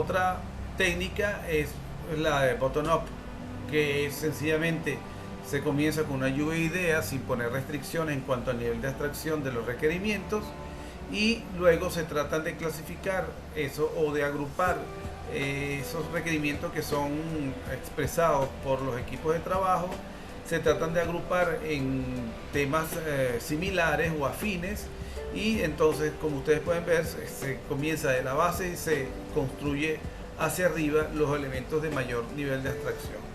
otra técnica es la de bottom-up, que es sencillamente se comienza con una lluvia de ideas sin poner restricciones en cuanto al nivel de abstracción de los requerimientos, y luego se tratan de clasificar eso o de agrupar esos requerimientos que son expresados por los equipos de trabajo. Se tratan de agrupar en temas similares o afines, y entonces, como ustedes pueden ver, se comienza de la base y se construye hacia arriba los elementos de mayor nivel de abstracción.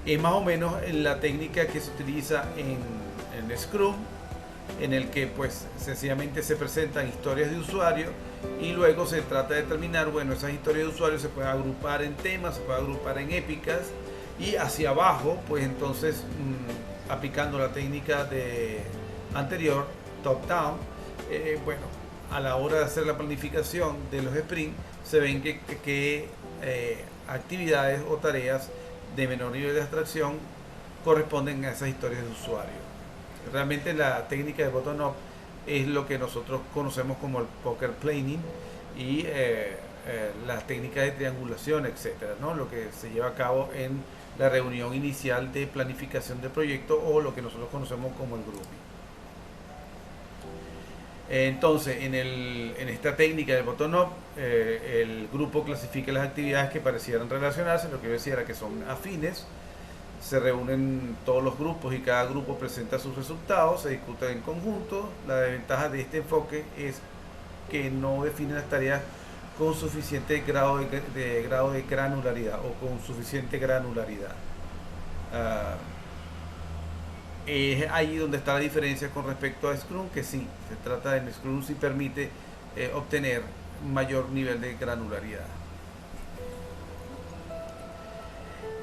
Es más o menos la técnica que se utiliza en Scrum, en el que pues sencillamente se presentan historias de usuario y luego se trata de determinar, bueno, esas historias de usuario se pueden agrupar en temas, se pueden agrupar en épicas, y hacia abajo pues entonces aplicando la técnica anterior, top down, bueno, a la hora de hacer la planificación de los sprints se ven que actividades o tareas de menor nivel de abstracción corresponden a esas historias de usuario. Realmente la técnica de bottom-up es lo que nosotros conocemos como el poker planning y las técnicas de triangulación, etcétera, ¿no? Lo que se lleva a cabo en la reunión inicial de planificación del proyecto, o lo que nosotros conocemos como el grouping. Entonces, en esta técnica de bottom-up, el grupo clasifica las actividades que parecieran relacionarse. Lo que yo decía era que son afines. Se reúnen todos los grupos y cada grupo presenta sus resultados, se discuten en conjunto. La desventaja de este enfoque es que no define las tareas con suficiente grado de granularidad o con suficiente granularidad. Es ahí donde está la diferencia con respecto a Scrum, que sí, se trata de Scrum, sí permite obtener mayor nivel de granularidad.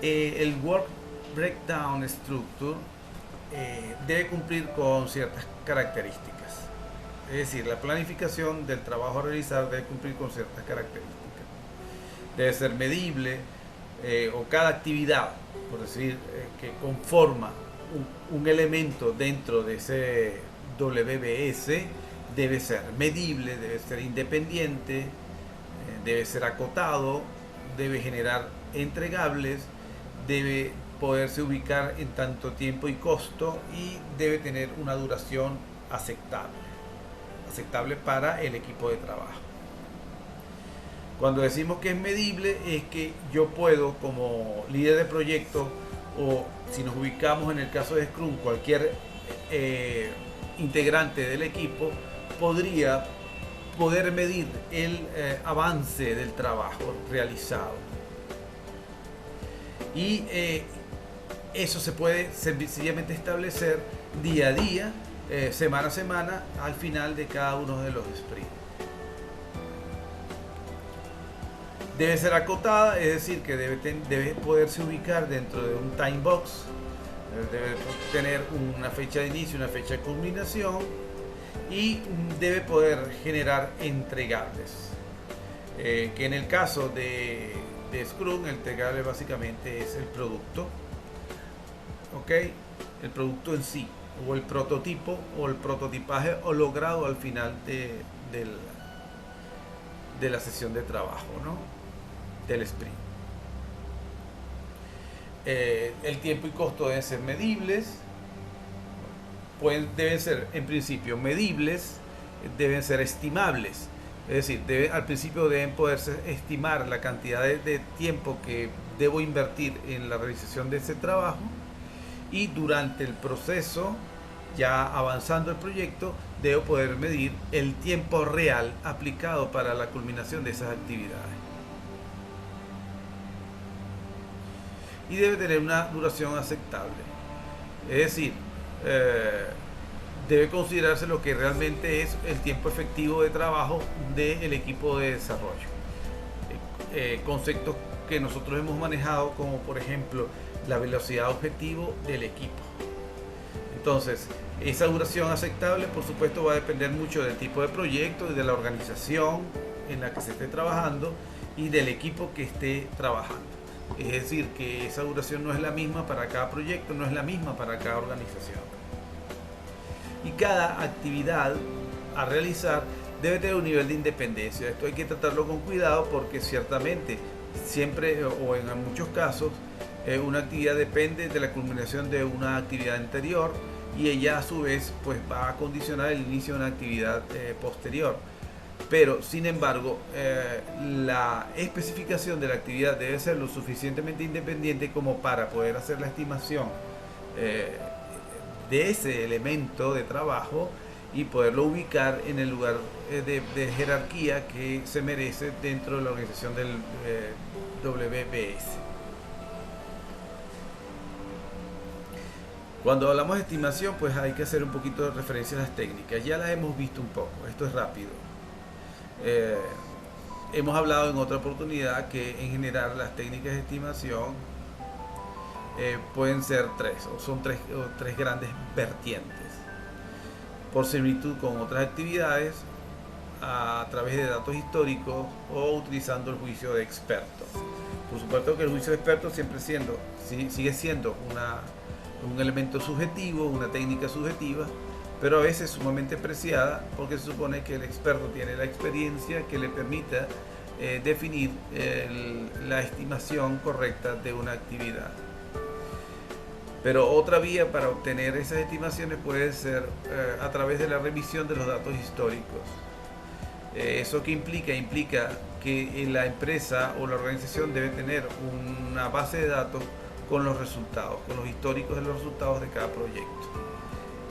El Work Breakdown Structure debe cumplir con ciertas características. Es decir, la planificación del trabajo a realizar debe cumplir con ciertas características. Debe ser medible, o cada actividad, por decir, que conforma un elemento dentro de ese WBS debe ser medible, debe ser independiente, debe ser acotado, debe generar entregables, debe poderse ubicar en tanto tiempo y costo, y debe tener una duración aceptable para el equipo de trabajo. Cuando decimos que es medible, es que yo puedo, como líder de proyecto, o si nos ubicamos en el caso de Scrum, cualquier integrante del equipo podría poder medir el avance del trabajo realizado. Y eso se puede sencillamente establecer día a día, semana a semana, al final de cada uno de los sprints. Debe ser acotada, es decir, que debe poderse ubicar dentro de un time box, debe tener una fecha de inicio, una fecha de culminación, y debe poder generar entregables. Que en el caso de Scrum, el entregable básicamente es el producto, ¿ok? El producto en sí, o el prototipo, o el prototipaje o logrado al final de la sesión de trabajo, ¿no? Del sprint. El tiempo y costo deben ser medibles, deben ser en principio medibles, deben ser estimables, es decir, al principio deben poderse estimar la cantidad de tiempo que debo invertir en la realización de ese trabajo, y durante el proceso, ya avanzando el proyecto, debo poder medir el tiempo real aplicado para la culminación de esas actividades. Y debe tener una duración aceptable. Es decir, debe considerarse lo que realmente es el tiempo efectivo de trabajo del equipo de desarrollo. Conceptos que nosotros hemos manejado, como por ejemplo la velocidad objetivo del equipo. Entonces, esa duración aceptable, por supuesto, va a depender mucho del tipo de proyecto y de la organización en la que se esté trabajando y del equipo que esté trabajando. Es decir, que esa duración no es la misma para cada proyecto, no es la misma para cada organización. Y cada actividad a realizar debe tener un nivel de independencia. Esto hay que tratarlo con cuidado porque ciertamente siempre o en muchos casos una actividad depende de la culminación de una actividad anterior y ella a su vez pues va a condicionar el inicio de una actividad posterior. Pero sin embargo la especificación de la actividad debe ser lo suficientemente independiente como para poder hacer la estimación de ese elemento de trabajo y poderlo ubicar en el lugar de jerarquía que se merece dentro de la organización del WBS. Cuando hablamos de estimación, pues hay que hacer un poquito de referencia a las técnicas. Ya las hemos visto un poco, esto es rápido. Hemos hablado en otra oportunidad que en general las técnicas de estimación pueden ser son tres grandes vertientes. Por similitud con otras actividades, a través de datos históricos o utilizando el juicio de expertos. Por supuesto que el juicio de expertos sigue siendo un elemento subjetivo, una técnica subjetiva, pero a veces sumamente preciada porque se supone que el experto tiene la experiencia que le permita definir la estimación correcta de una actividad. Pero otra vía para obtener esas estimaciones puede ser a través de la revisión de los datos históricos. ¿Eso qué implica? Implica que la empresa o la organización debe tener una base de datos con los resultados, con los históricos de los resultados de cada proyecto.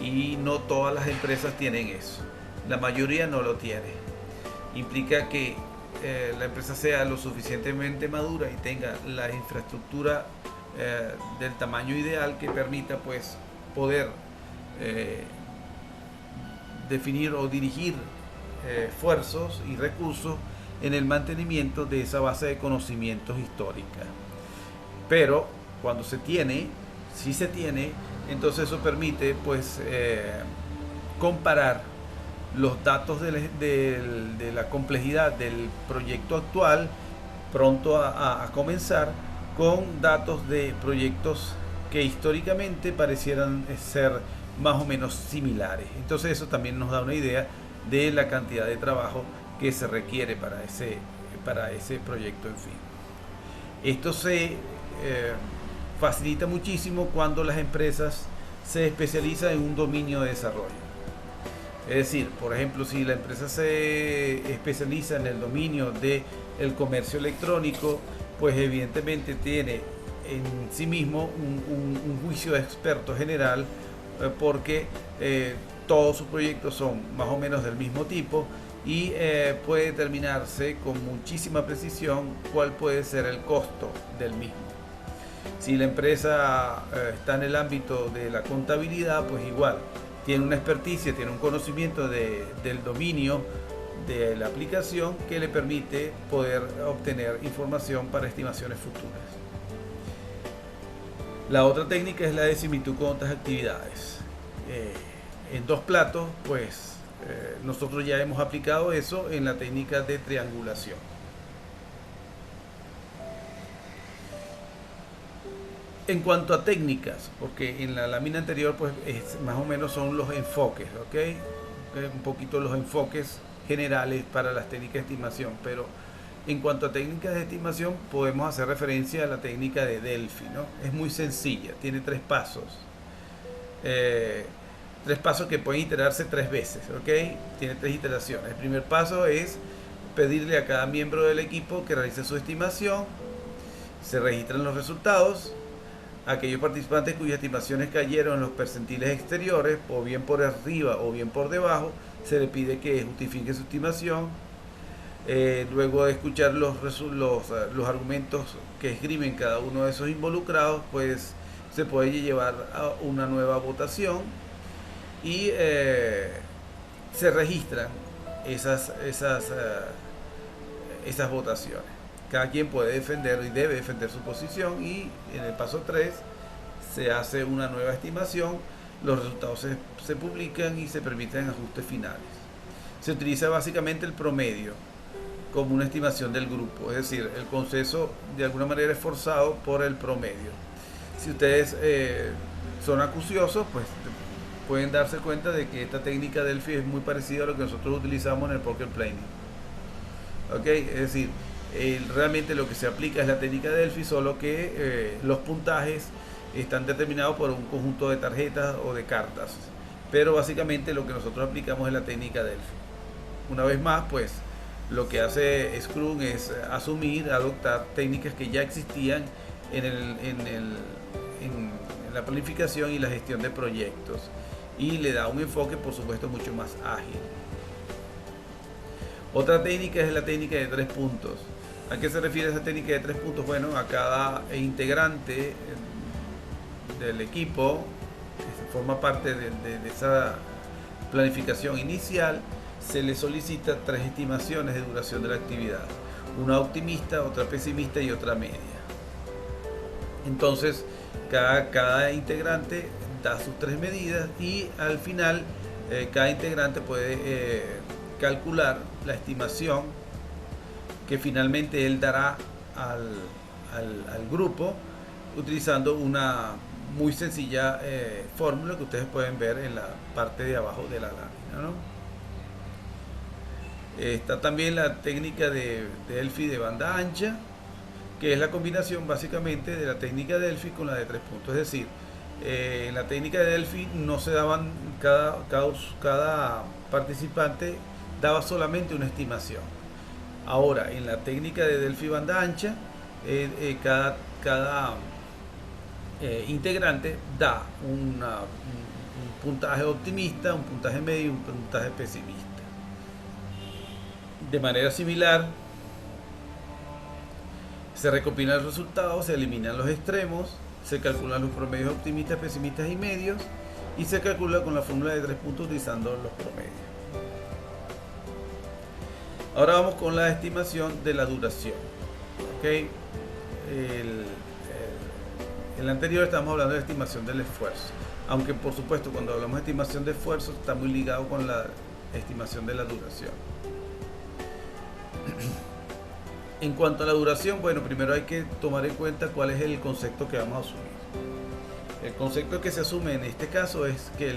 Y no todas las empresas tienen eso. La mayoría no lo tiene. Implica que la empresa sea lo suficientemente madura y tenga la infraestructura del tamaño ideal que permita pues poder definir o dirigir esfuerzos y recursos en el mantenimiento de esa base de conocimientos histórica. Pero cuando si se tiene, entonces eso permite pues comparar los datos de la complejidad del proyecto actual pronto a comenzar con datos de proyectos que históricamente parecieran ser más o menos similares. Entonces eso también nos da una idea de la cantidad de trabajo que se requiere para ese proyecto, en fin. Esto se facilita muchísimo cuando las empresas se especializan en un dominio de desarrollo. Es decir, por ejemplo, si la empresa se especializa en el dominio del comercio electrónico, pues evidentemente tiene en sí mismo un juicio de experto general porque todos sus proyectos son más o menos del mismo tipo y puede determinarse con muchísima precisión cuál puede ser el costo del mismo. Si la empresa está en el ámbito de la contabilidad, pues igual, tiene una experticia, tiene un conocimiento del dominio de la aplicación que le permite poder obtener información para estimaciones futuras. La otra técnica es la de similitud con otras actividades. En dos platos, pues nosotros ya hemos aplicado eso en la técnica de triangulación. En cuanto a técnicas, porque en la lámina anterior pues más o menos son los enfoques, ¿ok? Un poquito los enfoques generales para las técnicas de estimación, pero en cuanto a técnicas de estimación podemos hacer referencia a la técnica de Delphi, ¿no? Es muy sencilla, tiene tres pasos que pueden iterarse 3 veces, ¿ok? Tiene 3 iteraciones. El primer paso es pedirle a cada miembro del equipo que realice su estimación, se registran los resultados. Aquellos participantes cuyas estimaciones cayeron en los percentiles exteriores, o bien por arriba o bien por debajo, se le pide que justifique su estimación. Luego de escuchar los argumentos que escriben cada uno de esos involucrados, pues se puede llevar a una nueva votación y se registran esas votaciones. Cada quien puede defender y debe defender su posición y en el paso 3 se hace una nueva estimación, los resultados se publican y se permiten ajustes finales. Se utiliza básicamente el promedio como una estimación del grupo, es decir, el consenso de alguna manera es forzado por el promedio. Si ustedes son acuciosos, pues pueden darse cuenta de que esta técnica Delphi es muy parecida a lo que nosotros utilizamos en el poker planning. ¿Ok? Es decir, realmente lo que se aplica es la técnica Delphi, solo que los puntajes están determinados por un conjunto de tarjetas o de cartas. Pero básicamente lo que nosotros aplicamos es la técnica Delphi. Una vez más, pues lo que hace Scrum es asumir, adoptar técnicas que ya existían en la planificación y la gestión de proyectos, y le da un enfoque, por supuesto, mucho más ágil. Otra técnica es la técnica de 3 puntos. ¿A qué se refiere esa técnica de 3 puntos? Bueno, a cada integrante del equipo que forma parte de esa planificación inicial, se le solicita 3 estimaciones de duración de la actividad: una optimista, otra pesimista y otra media. Entonces cada integrante da sus 3 medidas, y al final cada integrante puede calcular la estimación que finalmente él dará al grupo, utilizando una muy sencilla fórmula que ustedes pueden ver en la parte de abajo de la lámina, ¿no? Está también la técnica de Delphi de banda ancha, que es la combinación básicamente de la técnica de Delphi con la de 3 puntos. Es decir, en la técnica de Delphi no se daban, cada participante daba solamente una estimación. Ahora, en la técnica de Delphi banda ancha, cada integrante da un puntaje optimista, un puntaje medio y un puntaje pesimista. De manera similar, se recopilan los resultados, se eliminan los extremos, se calculan los promedios optimistas, pesimistas y medios, y se calcula con la fórmula de 3 puntos utilizando los promedios. Ahora vamos con la estimación de la duración. ¿Okay? El anterior estamos hablando de estimación del esfuerzo, aunque por supuesto cuando hablamos de estimación de esfuerzo está muy ligado con la estimación de la duración. En cuanto a la duración, bueno, primero hay que tomar en cuenta cuál es el concepto que vamos a asumir. El concepto que se asume en este caso es que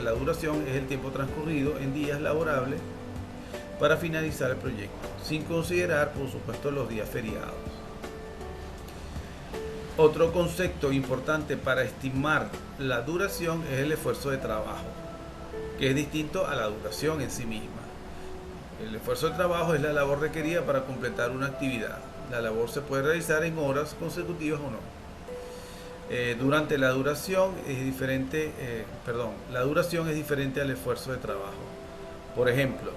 la duración es el tiempo transcurrido en días laborables para finalizar el proyecto, sin considerar, por supuesto, los días feriados. Otro concepto importante para estimar la duración es el esfuerzo de trabajo, que es distinto a la duración en sí misma. El esfuerzo de trabajo es la labor requerida para completar una actividad. La labor se puede realizar en horas consecutivas o no. Durante la duración es diferente, la duración es diferente al esfuerzo de trabajo. Por ejemplo,